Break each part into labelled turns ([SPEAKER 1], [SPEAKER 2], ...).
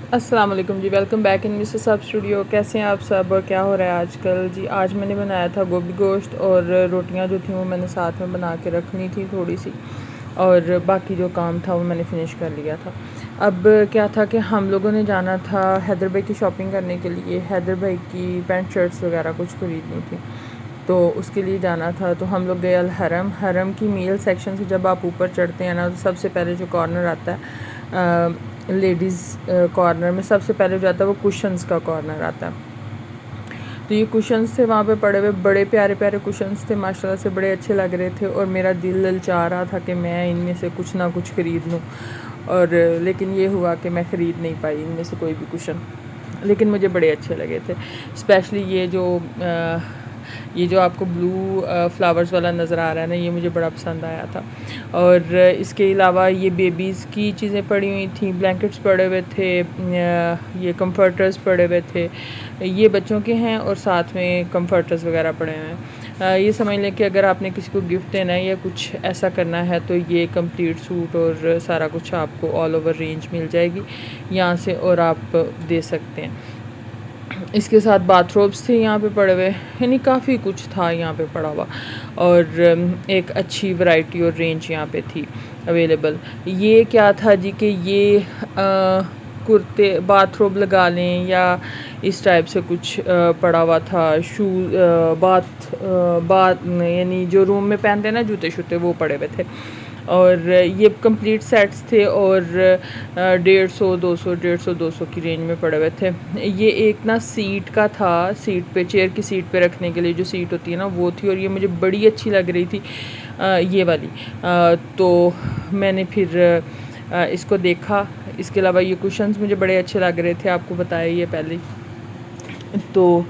[SPEAKER 1] अस्सलाम वालेकुम जी। Welcome back in Mrs सब स्टूडियो। कैसे हैं आप सब और क्या हो रहा है आजकल जी? आज मैंने बनाया था गोभी गोश्त और रोटियां जो थी वो मैंने साथ में बना के रखनी थी थोड़ी सी, और बाकी जो काम था वो मैंने फ़िनिश कर लिया था। अब क्या था कि हम लोगों ने जाना था हैदर भाई की शॉपिंग करने के लिए। हैदर भाई की पैंट शर्ट्स वगैरह कुछ ख़रीदनी थी, तो उसके लिए जाना था। तो हम लोग गए अल हरम। हरम की मील सेक्शन से जब आप ऊपर चढ़ते हैं ना, तो सबसे पहले जो कॉर्नर आता है लेडीज़ कॉर्नर में सबसे पहले जो आता है वो कुशन्स का कॉर्नर आता है। तो ये कुशन्स थे वहाँ पे पड़े हुए, बड़े प्यारे प्यारे कुशन्स थे, माशाल्लाह से बड़े अच्छे लग रहे थे। और मेरा दिल ललचा रहा था कि मैं इनमें से कुछ ना कुछ ख़रीद लूँ, और लेकिन ये हुआ कि मैं ख़रीद नहीं पाई इनमें से कोई भी कुशन। लेकिन मुझे बड़े अच्छे लगे थे, स्पेशली ये जो आपको ब्लू फ्लावर्स वाला नज़र आ रहा है ना, ये मुझे बड़ा पसंद आया था। और इसके अलावा ये बेबीज़ की चीज़ें पड़ी हुई थी, ब्लैंकेट्स पड़े हुए थे, ये कंफर्टर्स पड़े हुए थे, ये बच्चों के हैं और साथ में कंफर्टर्स वगैरह पड़े हुए हैं। ये समझ लें कि अगर आपने किसी को गिफ्ट देना है या कुछ ऐसा करना है तो ये कंप्लीट सूट और सारा कुछ आपको ऑल ओवर रेंज मिल जाएगी यहाँ से, और आप दे सकते हैं। इसके साथ बाथरोब्स थे यहाँ पे पड़े हुए, यानी काफ़ी कुछ था यहाँ पे पड़ा हुआ, और एक अच्छी वैरायटी और रेंज यहाँ पे थी अवेलेबल। ये क्या था जी कि ये कुर्ते बाथरोब लगा लें या इस टाइप से कुछ पड़ा हुआ था। बात यानी जो रूम में पहनते हैं ना जूते शूते, वो पड़े हुए थे। और ये कंप्लीट सेट्स थे और 150 200 की रेंज में पड़े हुए थे। ये एक ना सीट का था, सीट पे चेयर की सीट पे रखने के लिए जो सीट होती है ना वो थी, और ये मुझे बड़ी अच्छी लग रही थी ये वाली। तो मैंने फिर इसको देखा। इसके अलावा ये कुशन्स मुझे बड़े अच्छे लग रहे थे, आपको बताया ये पहले ही। तो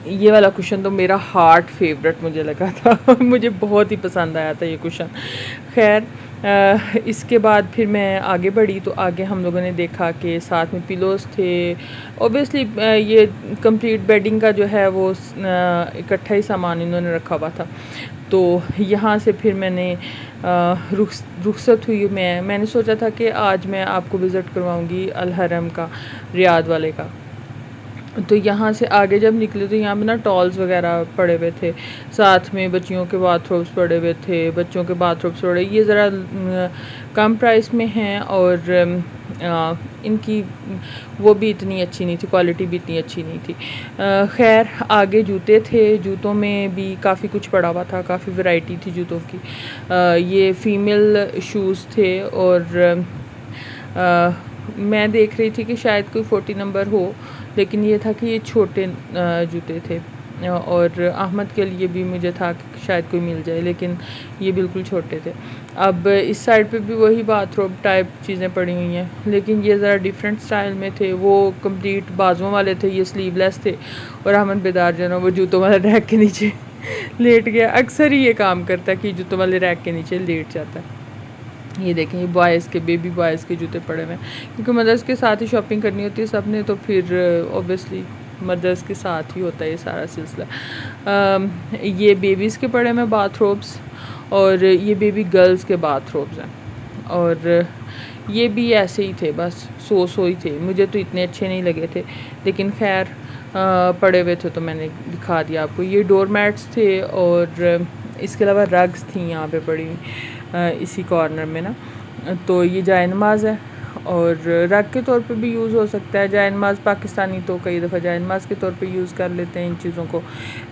[SPEAKER 1] ये वाला कुशन तो मेरा हार्ट फेवरेट मुझे लगा था मुझे बहुत ही पसंद आया था ये कुशन। खैर इसके बाद फिर मैं आगे बढ़ी, तो आगे हम लोगों ने देखा कि साथ में पिलोज़ थे। ऑब्वियसली ये कंप्लीट बेडिंग का जो है वो इकट्ठा ही सामान इन्होंने रखा हुआ था। तो यहाँ से फिर मैंने रुखसत हुई। मैंने सोचा था कि आज मैं आपको विज़िट करवाऊँगी अल हरम का, रियाद वाले का। तो यहाँ से आगे जब निकले तो यहाँ पे ना टॉल्स वगैरह पड़े हुए थे, साथ में बच्चियों के बाथरोब्स पड़े हुए थे। बच्चों के बाथरोब्स पड़े, ये ज़रा कम प्राइस में हैं, और इनकी वो भी इतनी अच्छी नहीं थी, क्वालिटी भी इतनी अच्छी नहीं थी। खैर आगे जूते थे, जूतों में भी काफ़ी कुछ पड़ा हुआ था, काफ़ी वैरायटी थी जूतों की। ये फ़ीमेल शूज़ थे, और मैं देख रही थी कि शायद कोई 40 नंबर हो, लेकिन ये था कि ये छोटे जूते थे। और अहमद के लिए भी मुझे था कि शायद कोई मिल जाए, लेकिन ये बिल्कुल छोटे थे। अब इस साइड पे भी वही बाथरोब टाइप चीज़ें पड़ी हुई हैं, लेकिन ये ज़रा डिफरेंट स्टाइल में थे। वो कंप्लीट बाजुओं वाले थे, ये स्लीवलेस थे। और अहमद बेदार जो है ना वो जूतों वाले रैक के नीचे लेट गया। अक्सर ही ये काम करता है कि जूतों वाले रैक के नीचे लेट जाता है। ये देखें, ये बॉयज़ के, बेबी बॉयज़ के जूते पड़े हुए हैं, क्योंकि मदर्स के साथ ही शॉपिंग करनी होती है सब ने, तो फिर ऑब्वियसली मदर्स के साथ ही होता है ये सारा सिलसिला। ये बेबीज़ के पड़े हुए बाथरोब्स, और ये बेबी गर्ल्स के बाथरोब्स हैं। और ये भी ऐसे ही थे, बस सो ही थे, मुझे तो इतने अच्छे नहीं लगे थे, लेकिन खैर पड़े हुए थे तो मैंने दिखा दिया आपको। ये डोर मैट्स थे, और इसके अलावा रग्स थी यहाँ पे पड़ी इसी कॉर्नर में ना। तो ये जाए नमाज है, और रग के तौर पे भी यूज़ हो सकता है। जाए नमाज पाकिस्तानी तो कई दफ़ा जाए नमाज के तौर पे यूज़ कर लेते हैं इन चीज़ों को,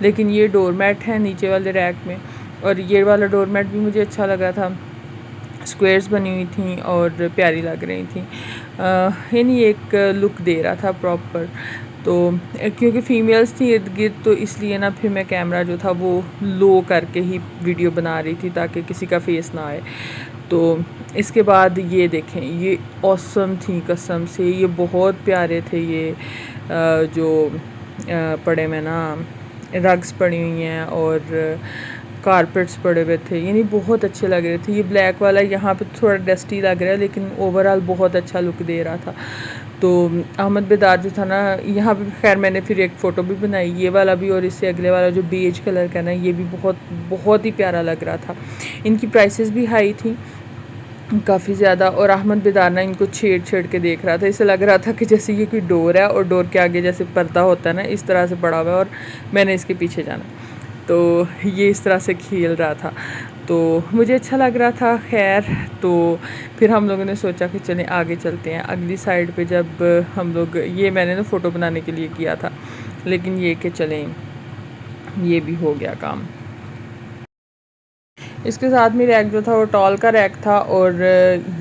[SPEAKER 1] लेकिन ये डोर मैट है नीचे वाले रैक में। और ये वाला डोर मैट भी मुझे अच्छा लगा था, स्क्वेयर्स बनी हुई थी और प्यारी लग रही थी, यानी एक लुक दे रहा था प्रॉपर। तो क्योंकि फ़ीमेल्स थी इर्द गिर्द, तो इसलिए ना फिर मैं कैमरा जो था वो लो करके ही वीडियो बना रही थी ताकि किसी का फेस ना आए। तो इसके बाद ये देखें, ये ऑसम थी कसम से, ये बहुत प्यारे थे। ये जो पड़े में ना रग्स पड़ी हुई हैं और कारपेट्स पड़े हुए थे, यानी बहुत अच्छे लग रहे थे। ये ब्लैक वाला यहाँ पे थोड़ा डस्टी लग रहा है, लेकिन ओवरऑल बहुत अच्छा लुक दे रहा था। तो अहमद बेदार जो था ना, यहाँ पे खैर मैंने फिर एक फ़ोटो भी बनाई, ये वाला भी, और इससे अगले वाला जो बेज कलर का ना, ये भी बहुत बहुत ही प्यारा लग रहा था। इनकी प्राइसेस भी हाई थी, काफ़ी ज़्यादा। और अहमद बेदारना इनको छेड़ छेड़ के देख रहा था, इसे लग रहा था कि जैसे ये कोई डोर है और डोर के आगे जैसे पर्दा होता है ना, इस तरह से पड़ा हुआ है और मैंने इसके पीछे जाना। तो ये इस तरह से खेल रहा था, तो मुझे अच्छा लग रहा था। खैर, तो फिर हम लोगों ने सोचा कि चलें आगे चलते हैं अगली साइड पे। जब हम लोग, ये मैंने ना फ़ोटो बनाने के लिए किया था, लेकिन ये कि चलें, ये भी हो गया काम। इसके साथ में रैक जो था वो टॉल का रैक था, और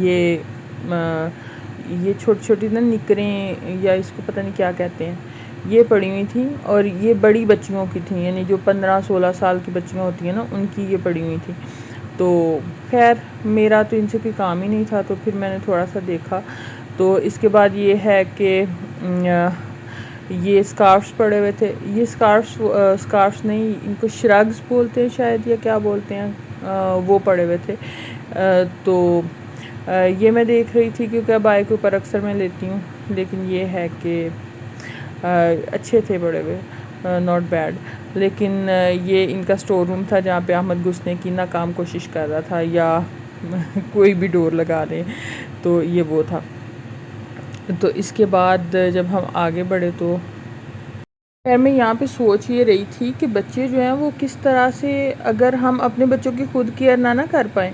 [SPEAKER 1] ये छोटी छोटी ना निकरें, या इसको पता नहीं क्या कहते हैं, ये पड़ी हुई थी। और ये बड़ी बच्चियों की थी, यानी जो 15-16 साल की बच्चियाँ होती हैं ना, उनकी ये पड़ी हुई थी। तो खैर, मेरा तो इनसे कोई काम ही नहीं था, तो फिर मैंने थोड़ा सा देखा। तो इसके बाद ये है कि ये स्कार्फ्स पड़े हुए थे। ये स्कार्फ्स नहीं, इनको श्रग्स बोलते हैं शायद, या क्या बोलते हैं, वो पड़े हुए थे। तो ये मैं देख रही थी, क्योंकि अब आए के ऊपर अक्सर मैं लेती हूँ, लेकिन ये है कि अच्छे थे पड़े हुए, नॉट बैड। लेकिन ये इनका स्टोर रूम था, जहाँ पे अहमद घुसने की नाकाम कोशिश कर रहा था, या कोई भी डोर लगा दें, तो ये वो था। तो इसके बाद जब हम आगे बढ़े, तो खैर मैं यहाँ पे सोच ये रही थी कि बच्चे जो हैं वो किस तरह से, अगर हम अपने बच्चों की खुद केयर ना कर पाएँ,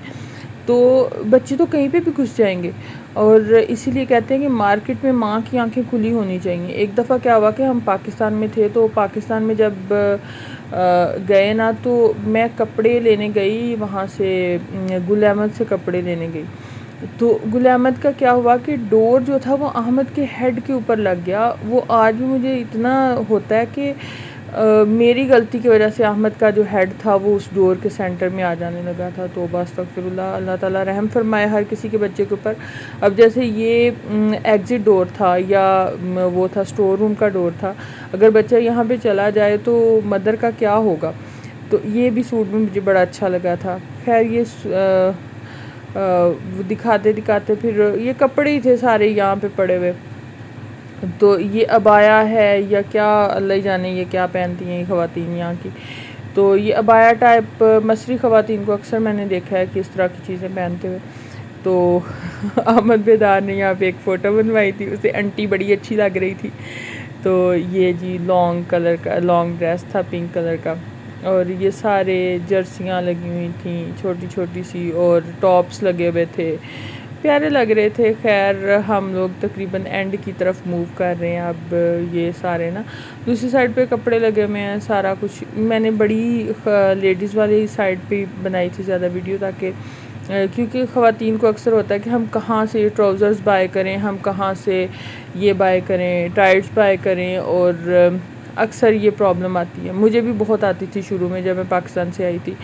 [SPEAKER 1] तो बच्चे तो कहीं पे भी घुस जाएंगे। और इसीलिए कहते हैं कि मार्केट में माँ की आंखें खुली होनी चाहिए। एक दफ़ा क्या हुआ कि हम पाकिस्तान में थे, तो पाकिस्तान में जब गए ना, तो मैं कपड़े लेने गई वहाँ से, गुल अहमद से कपड़े लेने गई। तो गुल अहमद का क्या हुआ कि डोर जो था वो अहमद के हेड के ऊपर लग गया। वो आज भी मुझे इतना होता है कि मेरी गलती की वजह से अहमद का जो हेड था वो उस डोर के सेंटर में आ जाने लगा था। तो बस अस्तगफिरुल्लाह, अल्लाह ताला रहम फरमाए हर किसी के बच्चे के ऊपर। अब जैसे ये एग्ज़िट डोर था, या वो था स्टोर रूम का डोर था, अगर बच्चा यहाँ पे चला जाए तो मदर का क्या होगा। तो ये भी सूट में मुझे बड़ा अच्छा लगा था। खैर, ये दिखाते दिखाते फिर ये कपड़े ही थे सारे यहाँ पे पड़े हुए। तो ये अबाया है या क्या, अल्लाह ही जाने ये क्या पहनती हैं ये ख़वातीन यहाँ की। तो ये अबाया टाइप मसरी ख़वातीन को अक्सर मैंने देखा है कि इस तरह की चीज़ें पहनते हुए। तो अहमद बेदार ने यहाँ पे एक फ़ोटो बनवाई थी, उसे आंटी बड़ी अच्छी लग रही थी। तो ये जी लॉन्ग कलर का लॉन्ग ड्रेस था, पिंक कलर का, और ये सारे जर्सियाँ लगी हुई थी छोटी छोटी सी, और टॉप्स लगे हुए थे, प्यारे लग रहे थे। खैर, हम लोग तकरीबन एंड की तरफ मूव कर रहे हैं। अब ये सारे ना दूसरी साइड पे कपड़े लगे हुए हैं, सारा कुछ मैंने बड़ी लेडीज़ वाली साइड पे बनाई थी ज़्यादा वीडियो, ताकि क्योंकि ख़वातीन को अक्सर होता है कि हम कहाँ से ट्राउज़र्स बाय करें, हम कहाँ से ये बाय करें, टाइट्स बाय करें, और अक्सर ये प्रॉब्लम आती है। मुझे भी बहुत आती थी शुरू में जब मैं पाकिस्तान से आई थी।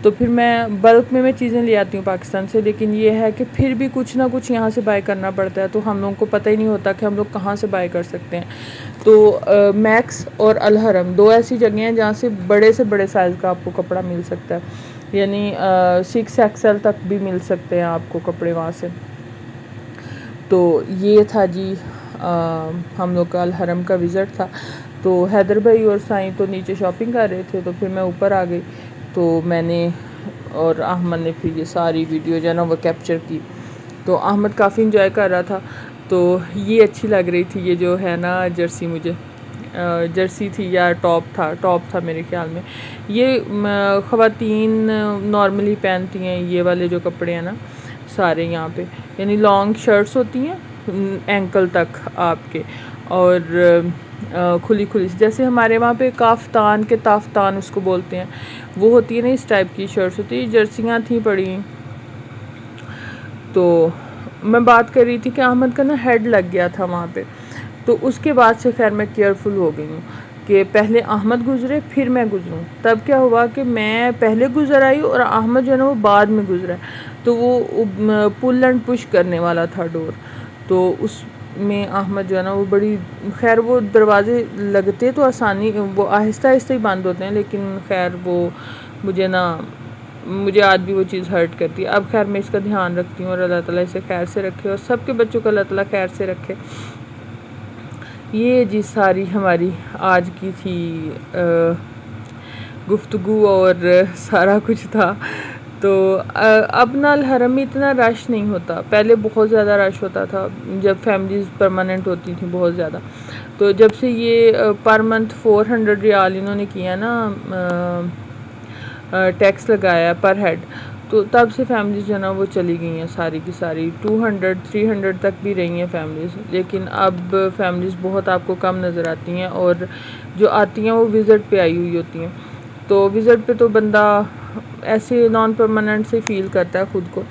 [SPEAKER 1] तो फिर मैं बल्क में चीज़ें ले आती हूँ पाकिस्तान से, लेकिन ये है कि फिर भी कुछ ना कुछ यहाँ से बाय करना पड़ता है, तो हम लोगों को पता ही नहीं होता कि हम लोग कहाँ से बाय कर सकते हैं। तो मैक्स और अल हरम 2 ऐसी जगह हैं जहाँ से बड़े साइज़ का आपको कपड़ा मिल सकता है, यानी 6 XL तक भी मिल सकते हैं आपको कपड़े वहाँ से। तो ये था जी हम लोग का अल हरम का विज़िट था। तो हैदर भाई और साईं तो नीचे शॉपिंग कर रहे थे, तो फिर मैं ऊपर आ गई। तो मैंने और अहमद ने फिर ये सारी वीडियो जो है ना वो कैप्चर की। तो अहमद काफ़ी इंजॉय कर रहा था। तो ये अच्छी लग रही थी, ये जो है ना जर्सी, मुझे जर्सी थी या टॉप था मेरे ख्याल में। ये ख़वातीन नॉर्मली पहनती हैं ये वाले जो कपड़े हैं ना सारे यहाँ पे, यानी लॉन्ग शर्ट्स होती हैं एंकल तक आपके, और खुली खुली, जैसे हमारे वहाँ पे ताफ्तान उसको बोलते हैं, वो होती है ना, इस टाइप की शर्ट्स होती है। जर्सियाँ थी पड़ी। तो मैं बात कर रही थी कि अहमद का ना हेड लग गया था वहाँ पे। तो उसके बाद से खैर मैं केयरफुल हो गई हूँ कि पहले अहमद गुज़रे फिर मैं गुज़रूँ। तब क्या हुआ कि मैं पहले गुज़र आई और अहमद जो है ना वो बाद में गुज़रा। तो वो पुल एंड पुश करने वाला था डोर, तो उसमें अहमद जो है ना वो बड़ी, खैर वो दरवाज़े लगते तो आसानी, वो आहिस्ता आहिस्ता ही बंद होते हैं, लेकिन खैर वो मुझे आज भी वो चीज़ हर्ट करती है। अब खैर मैं इसका ध्यान रखती हूँ, और अल्लाह ताला इसे खैर से रखे, और सबके बच्चों को अल्लाह ताला खैर से रखे। ये जी सारी हमारी आज की थी गुफ्तगू, और सारा कुछ था। तो अब ना अल हरम में इतना रश नहीं होता, पहले बहुत ज़्यादा रश होता था जब फैमिलीज़ परमानेंट होती थी बहुत ज़्यादा। तो जब से ये पर मंथ 400 रियाल इन्होंने किया ना टैक्स लगाया पर हेड, तो तब से फैमिलीज़ जो है ना वो चली गई हैं सारी की सारी, 200-300 तक भी रही हैं फैमिलीज़। लेकिन अब फैमिलीज़ बहुत आपको कम नज़र आती हैं, और जो आती हैं वो विज़िट पे आई हुई होती हैं। तो विज़िट पे तो बंदा ऐसे नॉन परमानेंट से फ़ील करता है ख़ुद को।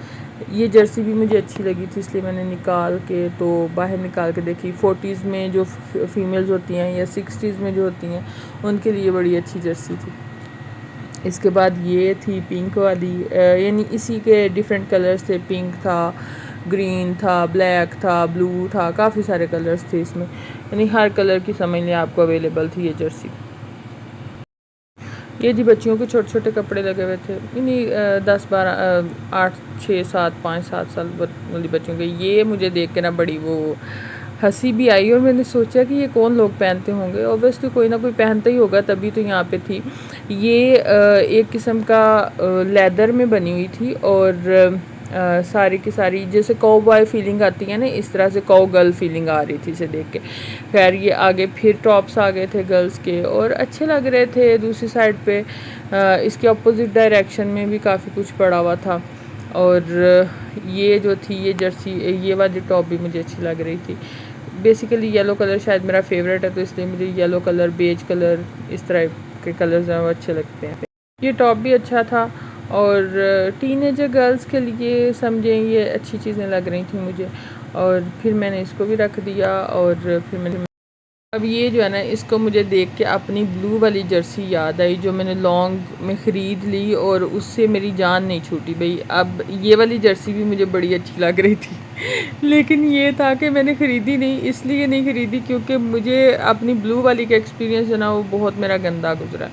[SPEAKER 1] ये जर्सी भी मुझे अच्छी लगी थी, इसलिए मैंने निकाल के तो बाहर निकाल के देखी। 40s में जो फ़ीमेल्स होती हैं या 60s में जो होती हैं उनके लिए बड़ी अच्छी जर्सी थी। इसके बाद ये थी पिंक वाली, यानी इसी के डिफरेंट कलर्स थे, पिंक था, ग्रीन था, ब्लैक था, ब्लू था, काफ़ी सारे कलर्स थे इसमें, यानी हर कलर की समझ लें आपको अवेलेबल थी ये जर्सी। ये जी बच्चियों के छोटे छोटे कपड़े लगे हुए थे, यानी 10-12 8 6 7 5 7 साल वाली बच्चियों के। ये मुझे देख के ना बड़ी वो हंसी भी आई, और मैंने सोचा कि ये कौन लोग पहनते होंगे। ऑब्वियसली कोई ना कोई पहनता ही होगा, तभी तो यहाँ पे थी। ये एक किस्म का लेदर में बनी हुई थी, और सारी की सारी जैसे कौ बॉय फीलिंग आती है ना, इस तरह से कौ गर्ल फीलिंग आ रही थी इसे देख के। खैर ये आगे फिर टॉप्स आ गए थे गर्ल्स के, और अच्छे लग रहे थे। दूसरी साइड पे इसके अपोजिट डायरेक्शन में भी काफ़ी कुछ पड़ा हुआ था। और ये जो थी ये जर्सी, ये वाली टॉप भी मुझे अच्छी लग रही थी। बेसिकली येलो कलर शायद मेरा फेवरेट है, तो इसलिए मुझे येलो कलर, बेज कलर, इस तरह के कलर्स हैं वो अच्छे लगते हैं। ये टॉप भी अच्छा था, और टीनेजर गर्ल्स के लिए समझें ये अच्छी चीज़ें लग रही थी मुझे। और फिर मैंने इसको भी रख दिया, और फिर मैंने अब ये जो है ना, इसको मुझे देख के अपनी ब्लू वाली जर्सी याद आई जो मैंने लॉन्ग में ख़रीद ली, और उससे मेरी जान नहीं छूटी भाई। अब ये वाली जर्सी भी मुझे बड़ी अच्छी लग रही थी लेकिन ये था कि मैंने ख़रीदी नहीं, इसलिए नहीं ख़रीदी क्योंकि मुझे अपनी ब्लू वाली का एक्सपीरियंस जो ना वो बहुत मेरा गंदा गुजरा।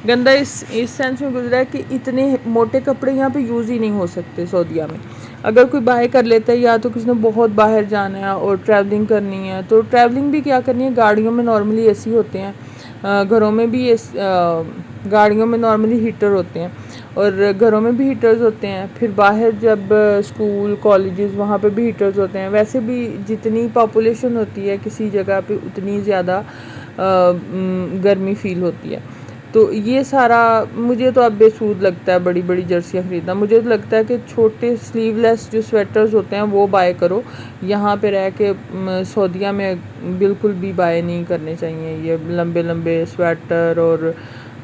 [SPEAKER 1] गंदा इस सेंस में गुजरा है कि इतने मोटे कपड़े यहाँ पे यूज़ ही नहीं हो सकते सऊदीया में। अगर कोई बाय कर लेता है, या तो किसी ने बहुत बाहर जाना है और ट्रैवलिंग करनी है, तो ट्रैवलिंग भी क्या करनी है, गाड़ियों में नॉर्मली एसी होते हैं, घरों में भी गाड़ियों में नॉर्मली हीटर होते हैं, और घरों में भी हीटर्स होते हैं। फिर बाहर जब स्कूल कॉलेजेस वहाँ पे भी हीटर्स होते हैं। वैसे भी जितनी पॉपुलेशन होती है किसी जगह पे उतनी ज़्यादा गर्मी फ़ील होती है। तो ये सारा मुझे तो अब बेसूद लगता है बड़ी बड़ी जर्सियाँ ख़रीदना। मुझे तो लगता है कि छोटे स्लीवलेस जो स्वेटर्स होते हैं वो बाय करो। यहाँ पे रह के सऊदीया में बिल्कुल भी बाय नहीं करने चाहिए ये लंबे लंबे स्वेटर और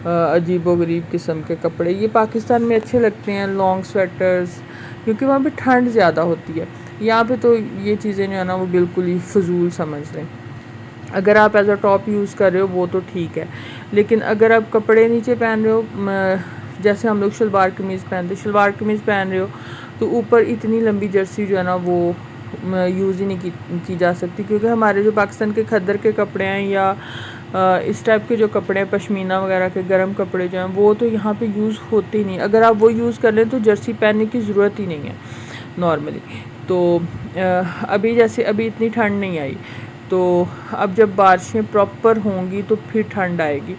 [SPEAKER 1] अजीबोगरीब किस्म के कपड़े। ये पाकिस्तान में अच्छे लगते हैं लॉन्ग स्वेटर्स, क्योंकि वहाँ पे ठंड ज़्यादा होती है। यहाँ पे तो ये चीज़ें जो है ना वो बिल्कुल ही फजूल समझ लें। अगर आप एज अ टॉप यूज़ कर रहे हो वो तो ठीक है, लेकिन अगर आप कपड़े नीचे पहन रहे हो, जैसे हम लोग शलवार कमीज़ पहनते, शलवार कमीज़ पहन रहे हो, तो ऊपर इतनी लंबी जर्सी जो है ना वो यूज़ ही नहीं की जा सकती। क्योंकि हमारे जो पाकिस्तान के खद्दर के कपड़े हैं या इस टाइप के जो कपड़े हैं, पश्मीना वगैरह के गर्म कपड़े जो हैं, वो तो यहाँ पे यूज़ होते ही नहीं। अगर आप वो यूज़ कर लें तो जर्सी पहनने की ज़रूरत ही नहीं है नॉर्मली। तो अभी जैसे अभी इतनी ठंड नहीं आई, तो अब जब बारिशें प्रॉपर होंगी तो फिर ठंड आएगी।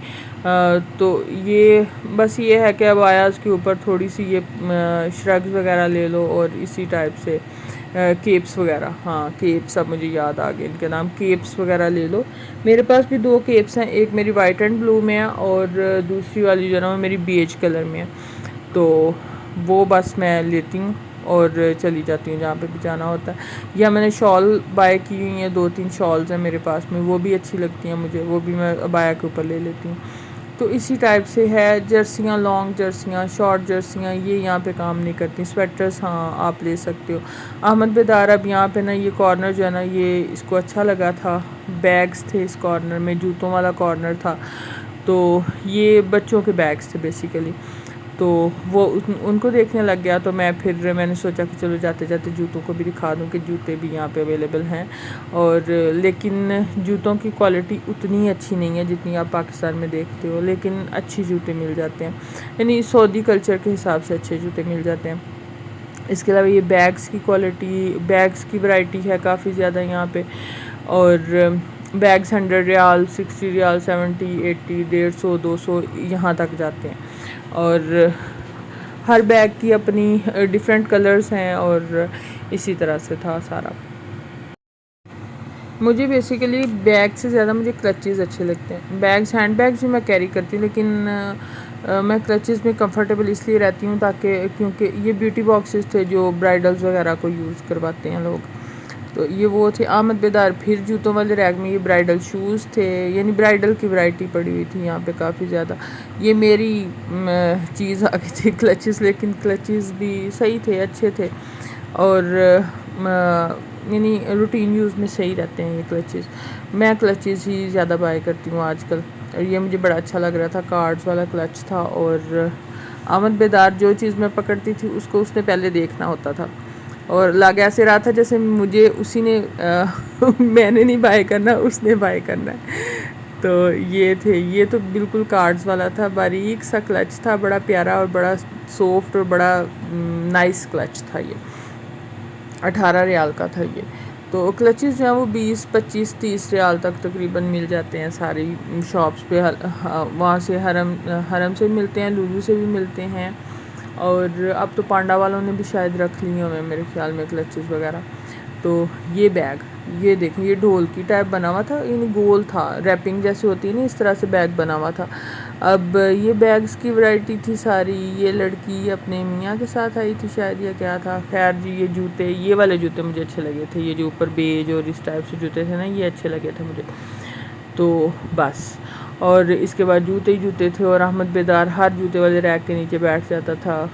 [SPEAKER 1] तो ये बस ये है कि अब आयाज़ के ऊपर थोड़ी सी ये श्रग्स वगैरह ले लो, और इसी टाइप से केप्स वगैरह, हाँ केप्स अब मुझे याद आ गए इनके नाम, केप्स वगैरह ले लो। मेरे पास भी 2 केप्स हैं, एक मेरी वाइट एंड ब्लू में है और दूसरी वाली जो ना वो मेरी बेज कलर में है। तो वो बस मैं लेती हूँ और चली जाती हूँ जहाँ पे भी जाना होता है। या मैंने शॉल बाय की हुई हैं, 2-3 शॉल्स हैं मेरे पास में, वो भी अच्छी लगती हैं मुझे, वो भी मैं अबाया के ऊपर ले लेती हूँ। तो इसी टाइप से है जर्सियाँ, लॉन्ग जर्सियाँ, शॉर्ट जर्सियाँ, ये यहाँ पे काम नहीं करती। स्वेटर्स हाँ आप ले सकते हो। अहमद बेदार अब यहाँ पे ना ये कॉर्नर जो है ना ये इसको अच्छा लगा था, बैग्स थे इस कॉर्नर में, जूतों वाला कॉर्नर था, तो ये बच्चों के बैग्स थे बेसिकली। तो वो उनको देखने लग गया, तो मैंने सोचा कि चलो जाते जाते जूतों को भी दिखा दूँ कि जूते भी यहाँ पे अवेलेबल हैं। और लेकिन जूतों की क्वालिटी उतनी अच्छी नहीं है जितनी आप पाकिस्तान में देखते हो, लेकिन अच्छी जूते मिल जाते हैं, यानी सऊदी कल्चर के हिसाब से अच्छे जूते मिल जाते हैं। इसके अलावा ये बैग्स की क्वालिटी, बैग्स की वैरायटी है काफ़ी ज़्यादा यहाँ पे, और बैग्स 100 रियाल, 60 रियाल, 70, 80, 150, 200 यहाँ तक जाते हैं। और हर बैग की अपनी डिफरेंट कलर्स हैं और इसी तरह से था सारा। मुझे बेसिकली बैग से ज़्यादा मुझे क्लचेज़ अच्छे लगते हैं। बैग्स हैंड बैग्स भी मैं कैरी करती हूँ, लेकिन मैं क्लचेज़ में कंफर्टेबल इसलिए रहती हूँ ताकि क्योंकि ये ब्यूटी बॉक्सेस थे जो ब्राइडल्स वगैरह को यूज़ करवाते हैं लोग। तो ये वो थे आहमद बेदार। फिर जूतों वाले रैक में ये ब्राइडल शूज़ थे, यानी ब्राइडल की वैरायटी पड़ी हुई थी यहाँ पे काफ़ी ज़्यादा। ये मेरी चीज़ आ गई थी क्लचेज़, लेकिन क्लचेज़ भी सही थे, अच्छे थे और यानी रूटीन यूज़ में सही रहते हैं ये क्लचेज़। मैं क्लचेज़ ही ज़्यादा बाय करती हूँ आजकल और ये मुझे बड़ा अच्छा लग रहा था। कार्ड्स वाला क्लच था और आहमद बेदार जो चीज़ मैं पकड़ती थी उसको उसने पहले देखना होता था और लग ऐसे रहा था जैसे मुझे उसी ने मैंने नहीं बाय करना, उसने बाय करना है। तो ये थे, ये तो बिल्कुल कार्ड्स वाला था, बारीक सा क्लच था, बड़ा प्यारा और बड़ा सॉफ्ट और बड़ा नाइस क्लच था। ये 18 रियाल का था ये। तो क्लचेस जो हैं वो 20, 25, 30 रियाल तक तकरीबन मिल जाते हैं सारी शॉप्स पे। वहाँ से हरम से मिलते हैं, लुलू से भी मिलते हैं और अब तो पांडा वालों ने भी शायद रख ली हैं मेरे ख्याल में क्लचेस वगैरह। तो ये बैग, ये देखें, ये ढोल की टाइप बना हुआ था, यानी गोल था, रैपिंग जैसे होती है ना, इस तरह से बैग बना हुआ था। अब ये बैग्स की वैरायटी थी सारी। ये लड़की अपने मियाँ के साथ आई थी शायद, या क्या था। खैर जी, ये जूते, ये वाले जूते मुझे अच्छे लगे थे, ये जो ऊपर बेज और इस टाइप से जूते थे ना, ये अच्छे लगे थे मुझे। तो बस, और इसके बाद जूते ही जूते थे और अहमद बेदार हर जूते वाले रैक के नीचे बैठ जाता था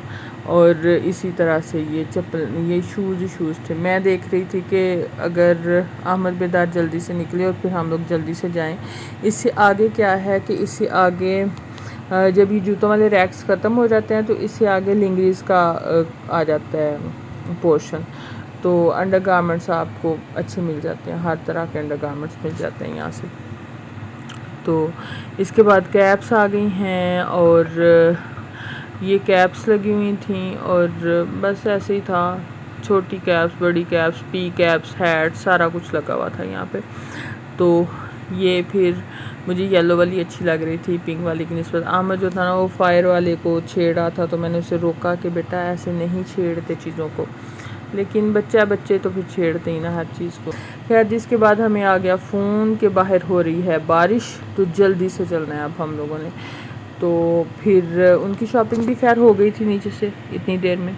[SPEAKER 1] और इसी तरह से ये चप्पल, ये शूज़ थे। मैं देख रही थी कि अगर अहमद बेदार जल्दी से निकले और फिर हम लोग जल्दी से जाएं। इससे आगे क्या है कि इससे आगे जब ये जूतों वाले रैक्स ख़त्म हो जाते हैं तो इससे आगे लिंगरीज का आ जाता है पोर्शन। तो अंडर गारमेंट्स आपको अच्छे मिल जाते हैं, हर तरह के अंडर गारमेंट्स मिल जाते हैं यहाँ से। तो इसके बाद कैप्स आ गई हैं और ये कैप्स लगी हुई थी और बस ऐसे ही था, छोटी कैप्स, बड़ी कैप्स, पी कैप्स, हैट, सारा कुछ लगा हुआ था यहाँ पे। तो ये फिर मुझे येलो वाली अच्छी लग रही थी पिंक वाली की निस्बत। आहमद जो था ना वो फायर वाले को छेड़ रहा था, तो मैंने उसे रोका कि बेटा ऐसे नहीं छेड़ते चीज़ों को, लेकिन बच्चे तो फिर छेड़ते ही ना हर चीज़ को। खैर जिसके बाद हमें आ गया फ़ोन के बाहर हो रही है बारिश, तो जल्दी से चलना है अब हम लोगों ने। तो फिर उनकी शॉपिंग भी खैर हो गई थी नीचे से इतनी देर में।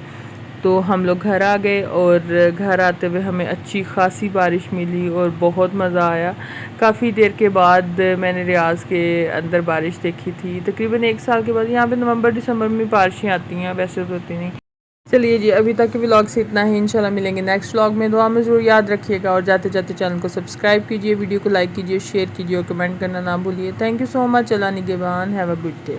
[SPEAKER 1] तो हम लोग घर आ गए और घर आते हुए हमें अच्छी खासी बारिश मिली और बहुत मज़ा आया। काफ़ी देर के बाद मैंने रियाज़ के अंदर बारिश देखी थी, तकरीबन 1 साल के बाद। यहाँ पे नवंबर दिसंबर में बारिशें आती हैं, वैसे तो होती नहीं। चलिए जी, अभी तक के व्लॉग से इतना ही। इंशाल्लाह मिलेंगे नेक्स्ट व्लॉग में। दुआ में ज़रूर याद रखिएगा और जाते जाते चैनल को सब्सक्राइब कीजिए, वीडियो को लाइक कीजिए, शेयर कीजिए और कमेंट करना ना भूलिए। Thank you so much. अल्लाह निगहबान। Have a good day.